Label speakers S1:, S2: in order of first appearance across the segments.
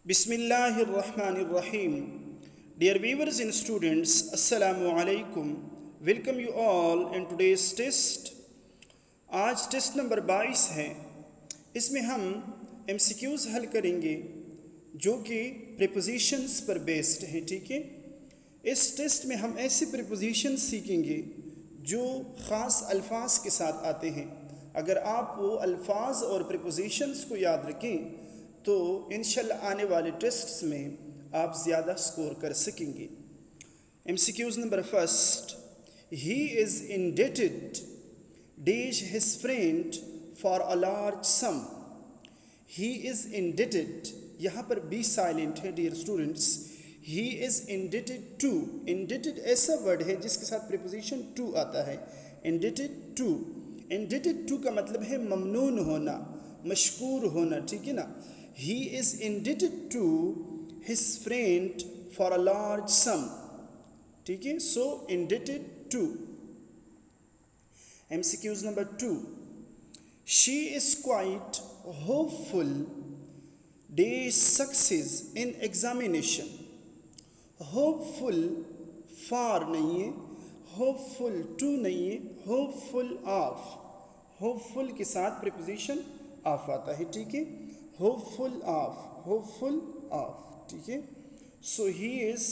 S1: Bismillahirrahmanirrahim. Dear viewers and students, Assalamu alaikum. Welcome you all in today's test. आज test number 22 है। इसमें हम MCQs हल करेंगे जो कि प्रीपोजिशंस पर बेस्ड हैं। ठीक है, इस टेस्ट में हम ऐसे प्रीपोजिशंस सीखेंगे जो ख़ास अल्फाज के साथ आते हैं। अगर आप वो अल्फाज और प्रीपोजिशंस को याद रखें तो इंशाल्लाह आने वाले टेस्ट्स में आप ज़्यादा स्कोर कर सकेंगे। MCQs number first, he is indebted dash his friend for a large sum. He is indebted, यहाँ पर बी साइलेंट है dear students. He is indebted to, indebted ऐसा वर्ड है जिसके साथ प्रीपोजिशन टू आता है। इंडेटेड टू, इंडेटेड टू का मतलब है ममनून होना, मशकूर होना। ठीक है ना। He is indebted to his friend for a large sum. ठीक है, so indebted to. MCQs number 2. She is quite hopeful dash success in examination. Hopeful for नहीं है, hopeful to नहीं है, hopeful of. Hopeful के साथ preposition of आता है। ठीक है, hopeful of, hopeful of। ठीक है, so he is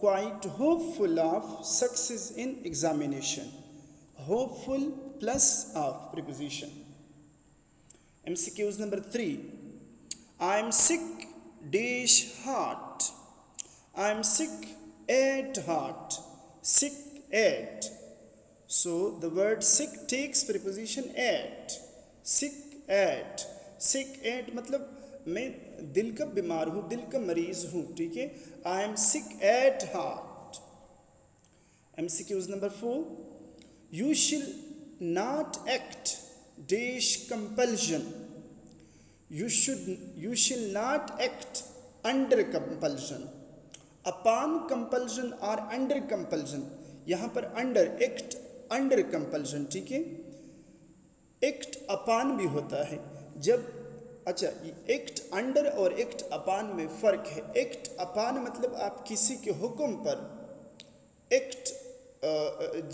S1: quite hopeful of success in examination। hopeful plus of preposition। MCQs number 3. I am sick dash heart. I am sick at heart, sick at, so the word sick takes preposition at। sick at, sick at मतलब मैं दिल का बीमार हूँ, दिल का मरीज हूँ। ठीक है, I am sick at heart. MCQs number 4. You shall not act dash compulsion. You shall not act under compulsion, upon compulsion और अंडर कंपल्शन। यहाँ पर अंडर, एक्ट अंडर कंपल्शन। ठीक है, एक्ट अपान भी होता है जब, अच्छा, एक्ट अंडर और एक्ट अपान में फ़र्क है। एक्ट अपान मतलब आप किसी के हुक्म पर एक्ट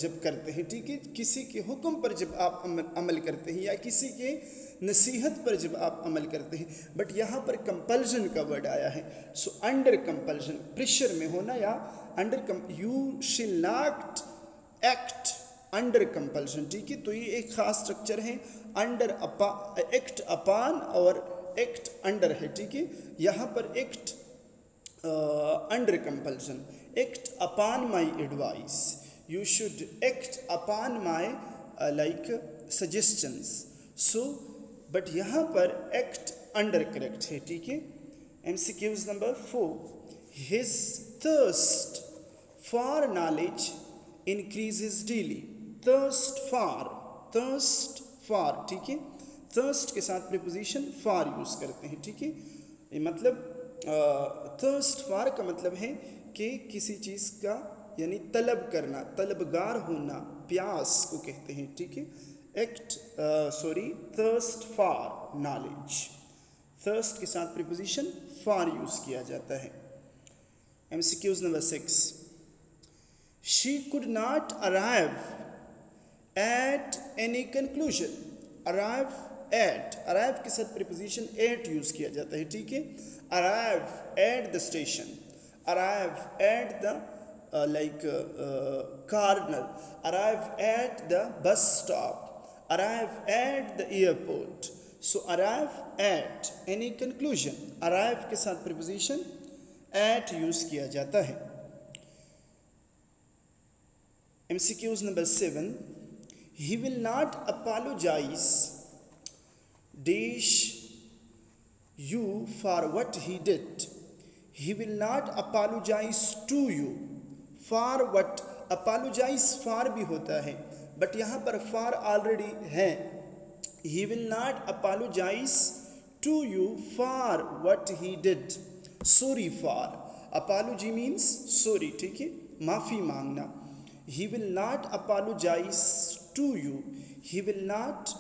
S1: जब करते हैं। ठीक है, किसी के हुक्म पर जब आप अमल करते हैं या किसी के नसीहत पर जब आप अमल करते हैं। बट यहाँ पर कंपल्शन का वर्ड आया है, सो अंडर कंपल्शन, प्रेशर में होना या under. You shall not act under compulsion. ठीक है, तो ये एक खास स्ट्रक्चर है। अंडर एक्ट अपान और एक्ट अंडर है। ठीक है, यहाँ पर act under compulsion, act upon my advice, you should act upon my like suggestions. So but यहाँ पर एक्ट अंडर करेक्ट है। ठीक है। MCQs number 4. His thirst for knowledge increases daily। thirst for, thirst for। ठीक है, thirst के साथ preposition for use करते हैं। ठीक है, ये मतलब thirst for का मतलब है कि किसी चीज़ का यानी तलब करना, तलबगार होना, प्यास को कहते हैं। ठीक है, thirst for knowledge, thirst के साथ preposition for यूज़ किया जाता है। MCQs number 6. She could not arrive at any conclusion। arrive at, arrive के साथ preposition at यूज़ किया जाता है। ठीक है, arrive at the station, arrive at the corner, arrive at the bus stop, arrive at the airport। so arrive at any conclusion, arrive के साथ preposition at use किया जाता है। MCQs number 7. He will not apologize dash you for what he did। He will not apologize to you for what, apologize for भी होता है but यहाँ पर for already है। He will not apologize to you for what he did। sorry for, apology means sorry। ठीक है, माफ़ी मांगना। He will not apologize to you, he will not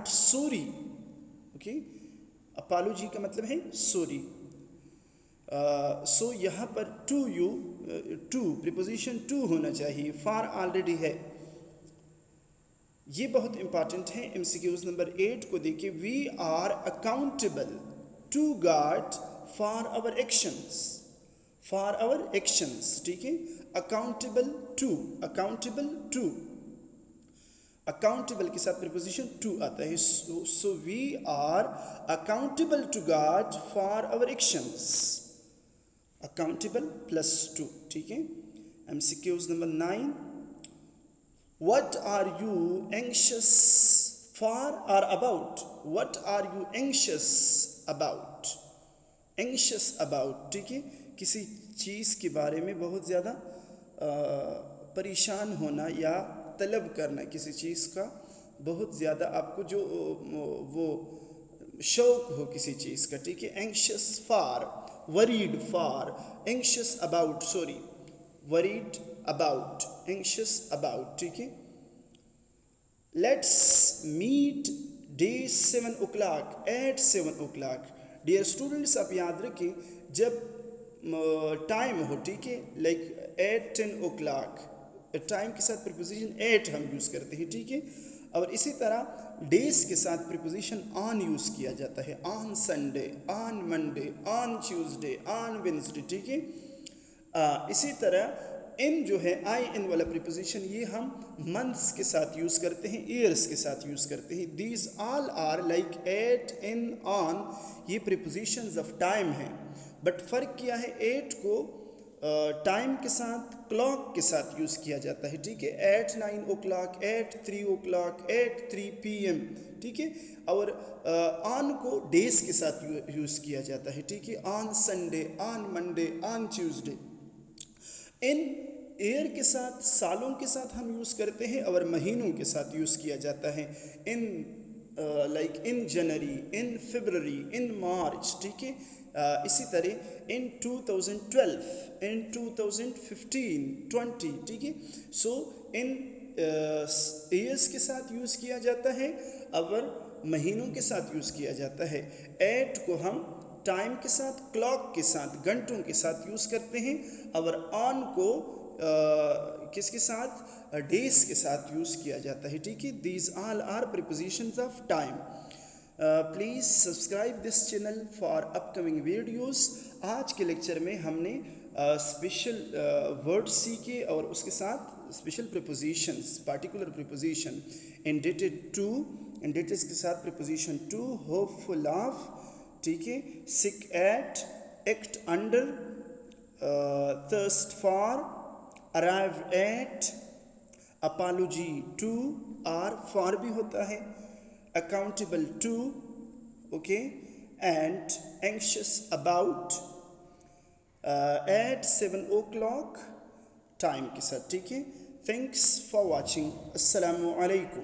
S1: sorry, okay, apology का मतलब है सॉरी। सो यहाँ पर to you, to preposition to होना चाहिए, फार ऑलरेडी है। ये बहुत इंपॉर्टेंट है। एमसीक्यूज नंबर 8 को देखिए। We are accountable to God for our actions, for our actions, ठीक है। Accountable to, accountable to, accountable के साथ प्रीपोजिशन टू आता है। So we are accountable to God for our actions, accountable plus to, ठीक है। MCQs number 9, what are you anxious for or about, what are you anxious about, anxious about, ठीक है। किसी चीज़ के बारे में बहुत ज़्यादा परेशान होना या तलब करना, किसी चीज़ का बहुत ज़्यादा आपको जो वो शौक हो किसी चीज़ का, ठीक है। Anxious for, worried for, anxious about, sorry, worried about, anxious about, ठीक है। Let's meet day 7 o'clock, at 7 o'clock। Dear students, आप याद रखें जब टाइम हो, ठीक है, लाइक एट 10 o'clock, टाइम के साथ प्रीपोजिशन एट हम यूज़ करते हैं, ठीक है। और इसी तरह डेज के साथ प्रीपोजिशन ऑन यूज़ किया जाता है, on Sunday, on Monday, on Tuesday, on Wednesday, ठीक है। इसी तरह इन जो है आई इन वाला प्रीपोजिशन ये हम मंथ्स के साथ यूज़ करते हैं, ईयर्स के साथ यूज़ करते हैं। These all are like at, in, on, ये प्रीपोजिशंस ऑफ टाइम हैं। बट फ़र्क क्या है, एट को टाइम के साथ, क्लॉक के साथ यूज़ किया जाता है, ठीक है। Eight 9 o'clock, eight 3 o'clock, eight 3 PM, ठीक है। और ऑन को डेज के साथ यूज़ किया जाता है, ठीक है। On Sunday, on Monday, on Tuesday. In year के साथ, सालों के साथ हम यूज़ करते हैं और महीनों के साथ यूज़ किया जाता है। इन लाइक इन जनवरी, इन फरवरी, इन मार्च, ठीक है। इसी तरह इन 2012, इन 2015, 20, ठीक है। सो इन ईयर्स के साथ यूज़ किया जाता है और महीनों के साथ यूज़ किया जाता है। एट को हम टाइम के साथ, क्लॉक के साथ, घंटों के साथ यूज़ करते हैं और ऑन को किसके साथ, डेज के साथ यूज़ किया जाता है, ठीक है। These all are prepositions of time. Please subscribe this channel for upcoming videos. आज के लेक्चर में हमने स्पेशल वर्ड सीखे और उसके साथ special prepositions, particular preposition, indebted to, indebted के साथ प्रीपोजिशन टू, होपफुल ऑफ, ठीक है, sick at, act under, thirst for, arrive at, apology to, or for भी होता है, accountable to, okay, and anxious about, at 7 o'clock time के साथ, ठीक है। Thanks for watching. अस्सलामु अलैकुम।